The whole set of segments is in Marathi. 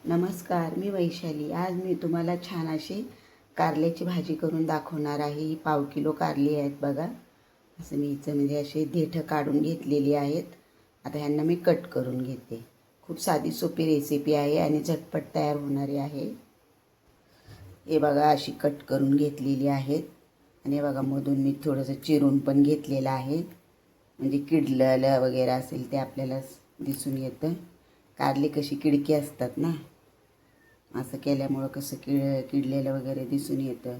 नमस्कार, मी वैशाली। आज मी तुम्हाला छान अशी कारल्याची भाजी करून दाखवणार आहे। ही पाव किलो कारली आहेत बघा। असं मी म्हणजे असे देठं काढून घेतलेली आहेत। आता ह्यांना मी कट करून घेते। खूप साधी सोपी रेसिपी आहे आणि झटपट तयार होणारी आहे। हे बघा अशी कट करून घेतलेली आहेत आणि हे बघा मधून मी थोडंसं चिरून पण घेतलेलं आहे, म्हणजे किडलेलं वगैरे असेल ते आपल्याला दिसून येतं। कारली कशी किडकी असतात ना, असं केल्यामुळं कसं किडलेलं वगैरे दिसून येतं।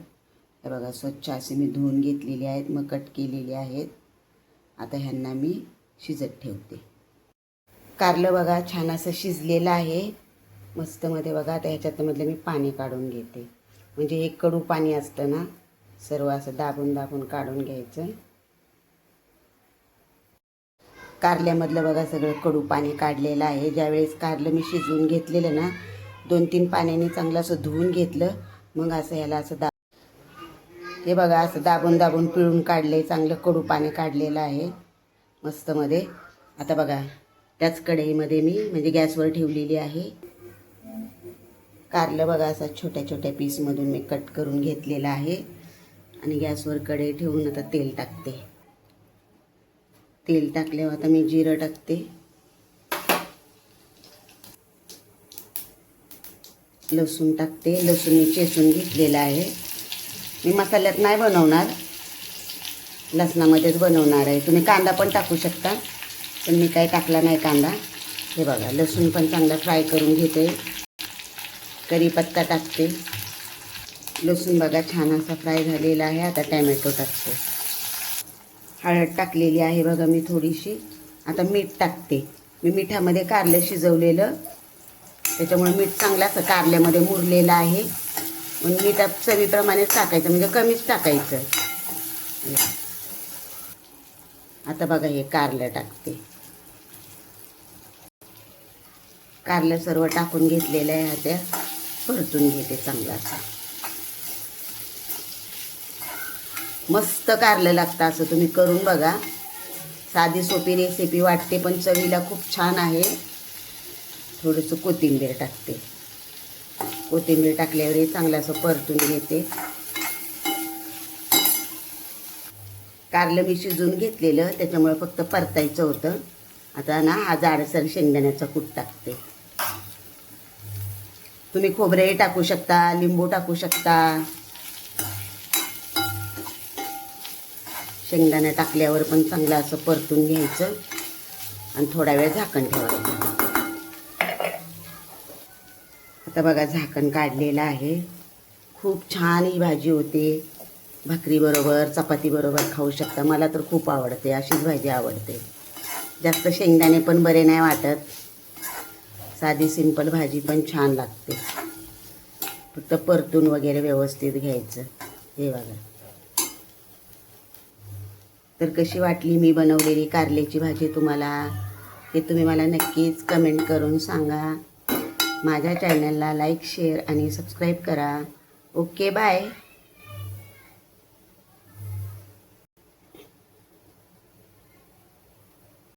हे बघा स्वच्छ असे मी धुवून घेतलेली आहेत, मग कट केलेली आहेत। आता ह्यांना मी शिजत ठेवते। कारलं बघा छान असं शिजलेलं आहे मस्तमध्ये बघा। आता ह्याच्यातमधलं मी पाणी काढून घेते, म्हणजे हे कडू पाणी असतं ना, सर्व असं दाबून दाबून काढून घ्यायचं। कारल्यामधलं बघा सगळं कडू पाणी काढलेलं आहे। ज्यावेळेस कारलं मी शिजवून घेतलेलं ना, 2-3 पाण्याने चांगलं असं धुवून घेतलं, मग असं ह्याला असं हे बघा असं दाबून दाबून पिळून काढले, चांगलं कडू पाणी काढलेलं आहे मस्तमध्ये। आता बघा त्याच कढईमध्ये मी म्हणजे गॅसवर ठेवलेली आहे। कारलं बघा असं छोट्या छोट्या पीसमधून मी कट करून घेतलेलं आहे आणि गॅसवर कढई ठेवून आता तेल टाकते। तेल टाकल्यावर आता मी जिरं टाकते, लसूण टाकते। लसूण मी चेचून घेतलेला आहे। मी मसाल्यात नाही बनवणार, लसणामध्येच बनवणार आहे। तुम्ही कांदा पण टाकू शकता, पण मी काही टाकला नाही कांदा। हे बघा लसूण पण चांगला फ्राय करून घेते। कढीपत्ता टाकते। लसूण बघा छान असा फ्राय झालेला आहे। आता टॅमॅटो टाकते। हळद टाकलेली आहे बघा मी थोडीशी। आता मीठ टाकते। मी मिठामध्ये कारलं शिजवलेलं, त्याच्यामुळे मीठ चांगलं असं कारल्यामध्ये मुरलेलं आहे। पण मीठ चवीप्रमाणेच टाकायचं, म्हणजे कमीच टाकायचं। आता बघा हे कारलं टाकते। कारलं सर्व टाकून घेतलेलं आहे। आता परतून घेते चांगलं असं। मस्त कारलं लागतं, असं तुम्ही करून बघा। साधी सोपी रेसिपी वाटते, पण चवीला खूप छान आहे। थोडंसं कोथिंबीर टाकते। कोथिंबीर टाकल्यावर चांगलं असं परतून घेते। कारलं मी शिजून घेतलेलं, त्याच्यामुळे फक्त परतायचं होतं। आता ना हा जाडसर शेंगदाण्याचा कूट टाकते। तुम्ही खोबरेही टाकू शकता, लिंबू टाकू शकता। शेंगदाणा टाकल्यावर पण चांगलं असं परतून घ्यायचं आणि थोडा वेळ झाकण ठेवायचं। आता बघा झाकण काढलेलं आहे। खूप छान ही भाजी होते। भाकरीबरोबर चपातीबरोबर खाऊ शकता। मला तर खूप आवडते, अशीच भाजी आवडते। जास्त शेंगदाणे पण बरे नाही वाटत। साधी सिंपल भाजी पण छान लागते, फक्त परतून वगैरे व्यवस्थित घ्यायचं। हे बघा, तर कशी वाटली मी बनवलेली कारल्याची भाजी तुम्हाला, हे तुम्ही मला नक्कीच कमेंट करून सांगा। माझ्या चॅनलला लाईक, शेअर आणि सबस्क्राईब करा। Okay, bye.